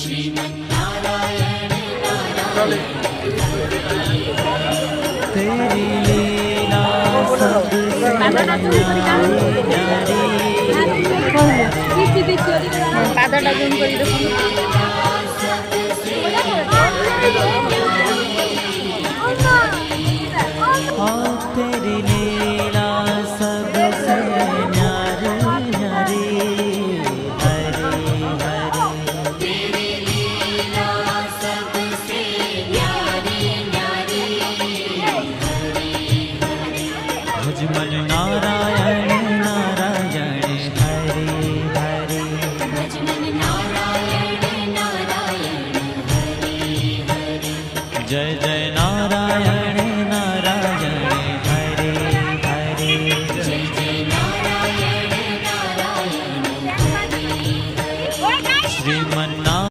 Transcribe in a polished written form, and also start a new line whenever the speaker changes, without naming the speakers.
श्रीमन्नारायण नारायण
तेरी लीला सबसे
পাতাটা জুম করে দেখুন
तेरी लीला सबसे न्यारी न्यारी हरे हरे
तेरी लीला सबसे न्यारी न्यारी
भजमन नारायण नारायण हरे हरे
भजमन नारायण नारायण हरे हरे
जय जय